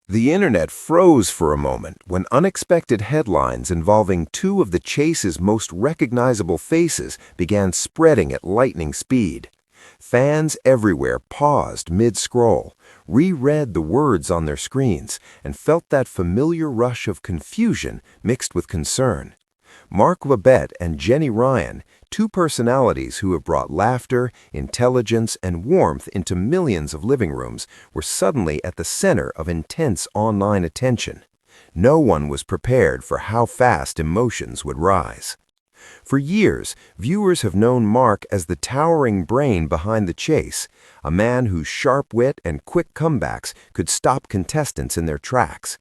The internet froze for a moment when unexpected headlines involving two of the chase's most recognizable faces began spreading at lightning speed. Fans everywhere paused mid-scroll, reread the words on their screens, and felt that familiar rush of confusion mixed with concern. Mark Labbett and Jenny Ryan, two personalities who have brought laughter, intelligence, and warmth into millions of living rooms, were suddenly at the center of intense online attention. No one was prepared for how fast emotions would rise. For years, viewers have known Mark as the towering brain behind the chase, a man whose sharp wit and quick comebacks could stop contestants in their tracks.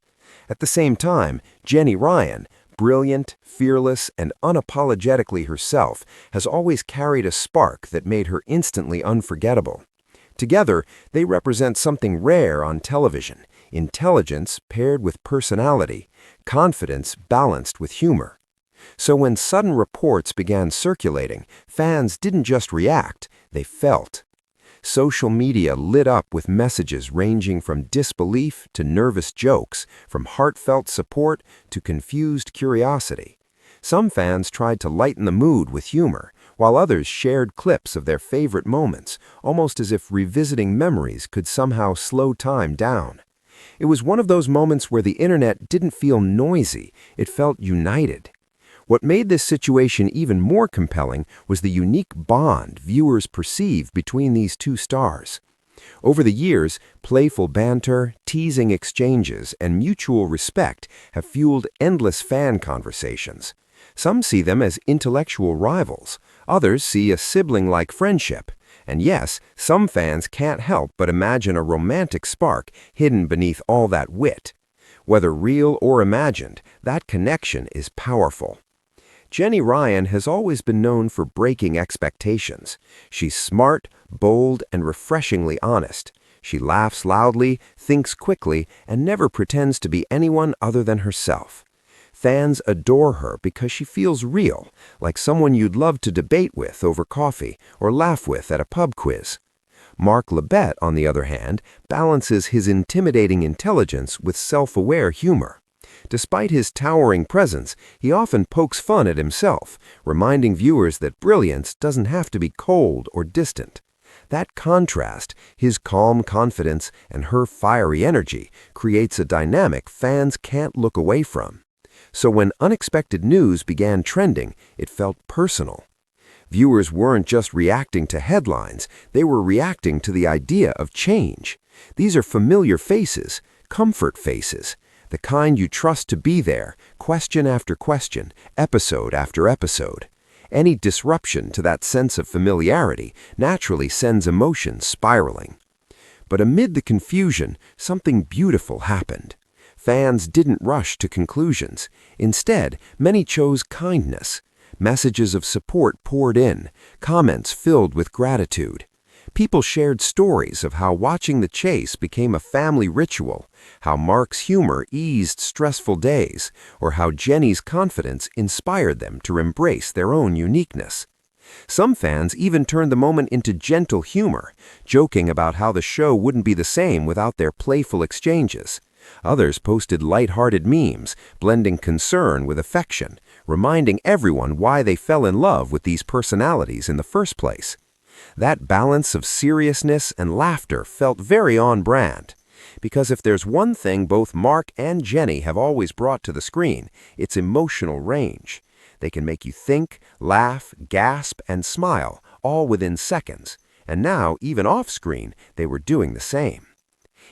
At the same time, Jenny Ryan, brilliant, fearless, and unapologetically herself, has always carried a spark that made her instantly unforgettable. Together, they represent something rare on television: intelligence paired with personality, confidence balanced with humor. So when sudden reports began circulating, fans didn't just react, they felt. Social media lit up with messages ranging from disbelief to nervous jokes, from heartfelt support to confused curiosity. Some fans tried to lighten the mood with humor, while others shared clips of their favorite moments, almost as if revisiting memories could somehow slow time down. It was one of those moments where the internet didn't feel noisy, it felt united. What made this situation even more compelling was the unique bond viewers perceived between these two stars. Over the years, playful banter, teasing exchanges, and mutual respect have fueled endless fan conversations. Some see them as intellectual rivals, others see a sibling-like friendship. And yes, some fans can't help but imagine a romantic spark hidden beneath all that wit. Whether real or imagined, that connection is powerful. Jenny Ryan has always been known for breaking expectations. She's smart, bold, and refreshingly honest. She laughs loudly, thinks quickly, and never pretends to be anyone other than herself. Fans adore her because she feels real, like someone you'd love to debate with over coffee or laugh with at a pub quiz. Mark Labbett, on the other hand, balances his intimidating intelligence with self-aware humor. Despite his towering presence, he often pokes fun at himself, reminding viewers that brilliance doesn't have to be cold or distant. That contrast, his calm confidence and her fiery energy, creates a dynamic fans can't look away from. So when unexpected news began trending, it felt personal. Viewers weren't just reacting to headlines, they were reacting to the idea of change. These are familiar faces, comfort faces, the kind you trust to be there, question after question, episode after episode. Any disruption to that sense of familiarity naturally sends emotions spiraling. But amid the confusion, something beautiful happened. Fans didn't rush to conclusions. Instead, many chose kindness. Messages of support poured in, comments filled with gratitude. People shared stories of how watching the chase became a family ritual, how Mark's humor eased stressful days, or how Jenny's confidence inspired them to embrace their own uniqueness. Some fans even turned the moment into gentle humor, joking about how the show wouldn't be the same without their playful exchanges. Others posted light-hearted memes, blending concern with affection, reminding everyone why they fell in love with these personalities in the first place. That balance of seriousness and laughter felt very on-brand. Because if there's one thing both Mark and Jenny have always brought to the screen, it's emotional range. They can make you think, laugh, gasp, and smile, all within seconds. And now, even off-screen, they were doing the same.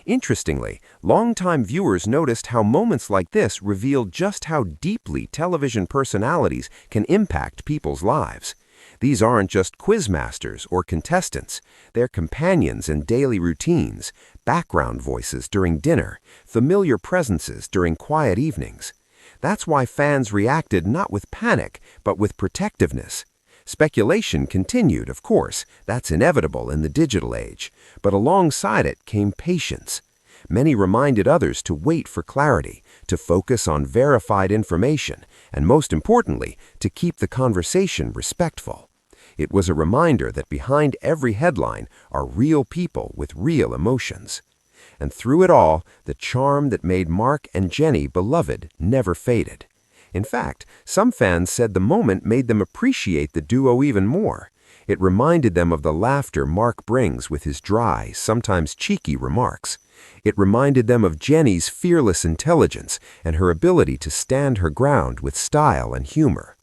Interestingly, longtime viewers noticed how moments like this revealed just how deeply television personalities can impact people's lives. These aren't just quizmasters or contestants. They're companions in daily routines, background voices during dinner, familiar presences during quiet evenings. That's why fans reacted not with panic, but with protectiveness. Speculation continued, of course, that's inevitable in the digital age, but alongside it came patience. Many reminded others to wait for clarity, to focus on verified information, and most importantly, to keep the conversation respectful. It was a reminder that behind every headline are real people with real emotions. And through it all, the charm that made Mark and Jenny beloved never faded. In fact, some fans said the moment made them appreciate the duo even more. It reminded them of the laughter Mark brings with his dry, sometimes cheeky remarks. It reminded them of Jenny's fearless intelligence and her ability to stand her ground with style and humor.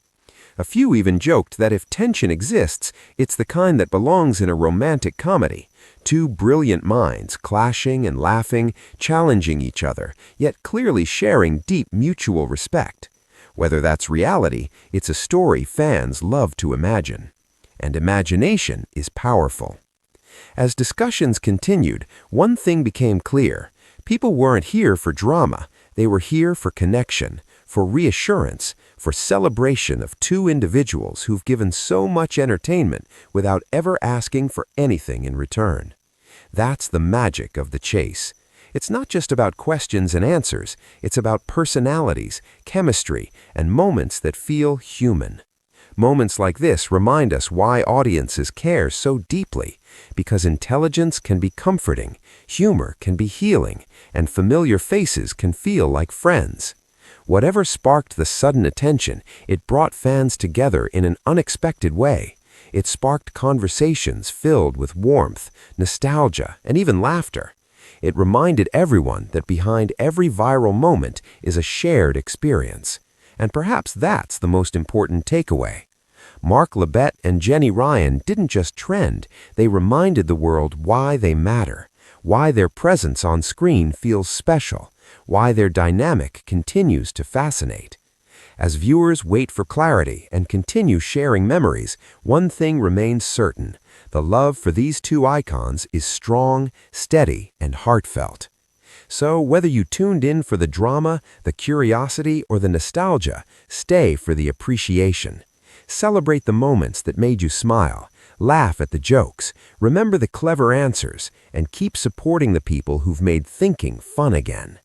A few even joked that if tension exists, it's the kind that belongs in a romantic comedy. Two brilliant minds clashing and laughing, challenging each other, yet clearly sharing deep mutual respect. Whether that's reality, it's a story fans love to imagine. And imagination is powerful. As discussions continued, one thing became clear. People weren't here for drama. They were here for connection, for reassurance, for celebration of two individuals who've given so much entertainment without ever asking for anything in return. That's the magic of The Chase. It's not just about questions and answers. It's about personalities, chemistry, and moments that feel human. Moments like this remind us why audiences care so deeply, because intelligence can be comforting, humor can be healing, and familiar faces can feel like friends. Whatever sparked the sudden attention, it brought fans together in an unexpected way. It sparked conversations filled with warmth, nostalgia, and even laughter. It reminded everyone that behind every viral moment is a shared experience. And perhaps that's the most important takeaway. Mark Labbett and Jenny Ryan didn't just trend, they reminded the world why they matter, why their presence on screen feels special, why their dynamic continues to fascinate. As viewers wait for clarity and continue sharing memories, one thing remains certain. The love for these two icons is strong, steady, and heartfelt. So whether you tuned in for the drama, the curiosity, or the nostalgia, stay for the appreciation. Celebrate the moments that made you smile, laugh at the jokes, remember the clever answers, and keep supporting the people who've made thinking fun again.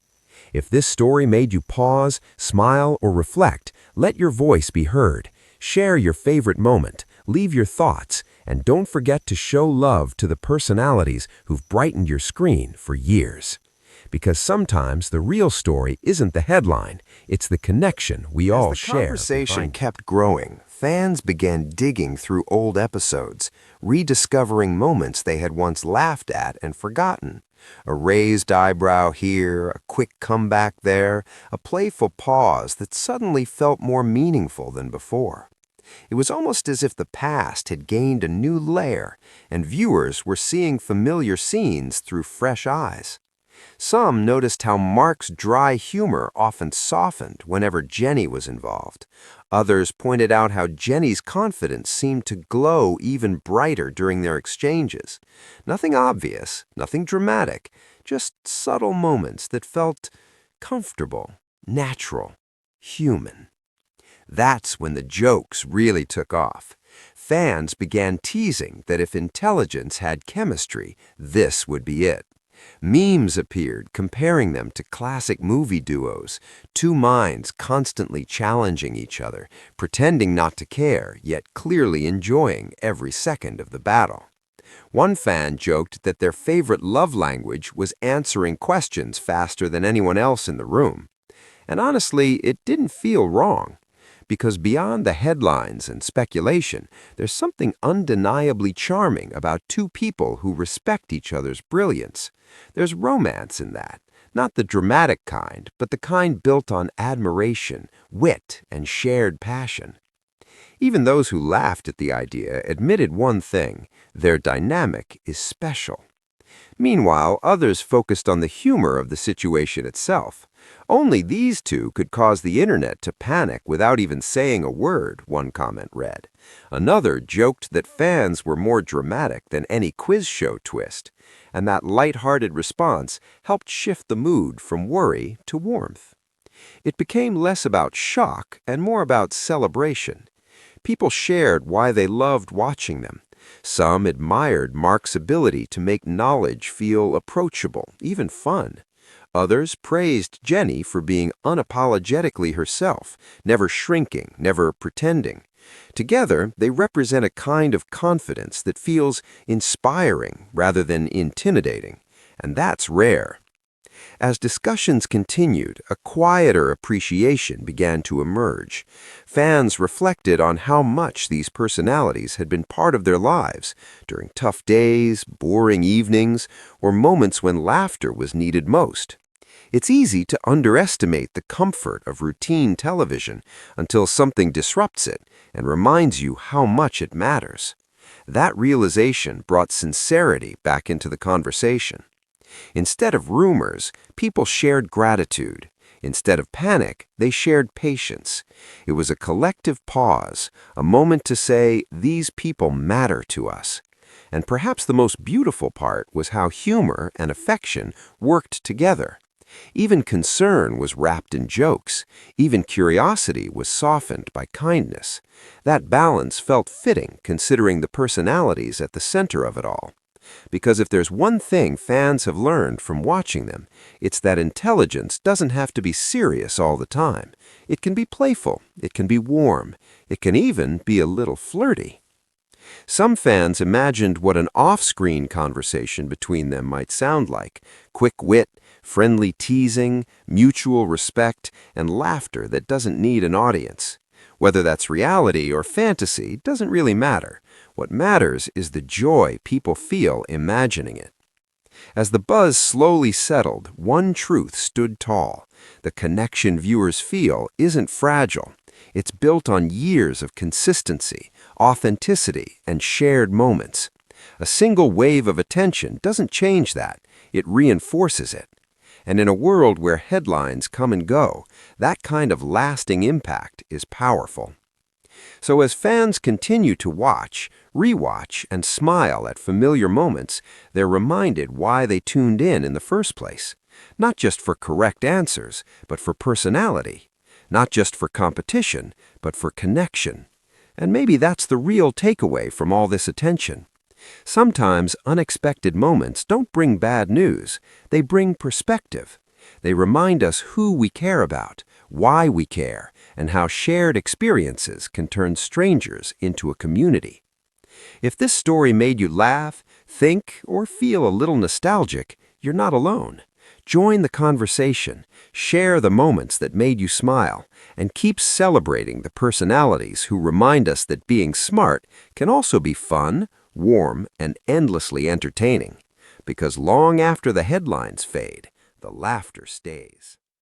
If this story made you pause, smile, or reflect, let your voice be heard. Share your favorite moment, leave your thoughts, and don't forget to show love to the personalities who've brightened your screen for years. Because sometimes the real story isn't the headline, it's the connection we all share. As the conversation kept growing, fans began digging through old episodes, rediscovering moments they had once laughed at and forgotten. A raised eyebrow here, a quick comeback there, a playful pause that suddenly felt more meaningful than before. It was almost as if the past had gained a new layer, and viewers were seeing familiar scenes through fresh eyes. Some noticed how Mark's dry humor often softened whenever Jenny was involved. Others pointed out how Jenny's confidence seemed to glow even brighter during their exchanges. Nothing obvious, nothing dramatic, just subtle moments that felt comfortable, natural, human. That's when the jokes really took off. Fans began teasing that if intelligence had chemistry, this would be it. Memes appeared comparing them to classic movie duos, two minds constantly challenging each other, pretending not to care, yet clearly enjoying every second of the battle. One fan joked that their favorite love language was answering questions faster than anyone else in the room. And honestly, it didn't feel wrong. Because beyond the headlines and speculation, there's something undeniably charming about two people who respect each other's brilliance. There's romance in that, not the dramatic kind, but the kind built on admiration, wit, and shared passion. Even those who laughed at the idea admitted one thing: their dynamic is special. Meanwhile, others focused on the humor of the situation itself. Only these two could cause the internet to panic without even saying a word, one comment read. Another joked that fans were more dramatic than any quiz show twist, and that light-hearted response helped shift the mood from worry to warmth. It became less about shock and more about celebration. People shared why they loved watching them. Some admired Mark's ability to make knowledge feel approachable, even fun. Others praised Jenny for being unapologetically herself, never shrinking, never pretending. Together, they represent a kind of confidence that feels inspiring rather than intimidating. And that's rare. As discussions continued, a quieter appreciation began to emerge. Fans reflected on how much these personalities had been part of their lives during tough days, boring evenings, or moments when laughter was needed most. It's easy to underestimate the comfort of routine television until something disrupts it and reminds you how much it matters. That realization brought sincerity back into the conversation. Instead of rumors, people shared gratitude. Instead of panic, they shared patience. It was a collective pause, a moment to say, these people matter to us. And perhaps the most beautiful part was how humor and affection worked together. Even concern was wrapped in jokes. Even curiosity was softened by kindness. That balance felt fitting considering the personalities at the center of it all. Because if there's one thing fans have learned from watching them, it's that intelligence doesn't have to be serious all the time. It can be playful, it can be warm, it can even be a little flirty. Some fans imagined what an off-screen conversation between them might sound like: quick wit, friendly teasing, mutual respect, and laughter that doesn't need an audience. Whether that's reality or fantasy doesn't really matter. What matters is the joy people feel imagining it. As the buzz slowly settled, one truth stood tall. The connection viewers feel isn't fragile. It's built on years of consistency, authenticity, and shared moments. A single wave of attention doesn't change that. It reinforces it. And in a world where headlines come and go, that kind of lasting impact is powerful. So as fans continue to watch, rewatch, and smile at familiar moments, they're reminded why they tuned in the first place. Not just for correct answers, but for personality. Not just for competition, but for connection. And maybe that's the real takeaway from all this attention. Sometimes unexpected moments don't bring bad news. They bring perspective. They remind us who we care about, why we care, and how shared experiences can turn strangers into a community. If this story made you laugh, think, or feel a little nostalgic, you're not alone. Join the conversation, share the moments that made you smile, and keep celebrating the personalities who remind us that being smart can also be fun, warm, and endlessly entertaining. Because long after the headlines fade, the laughter stays.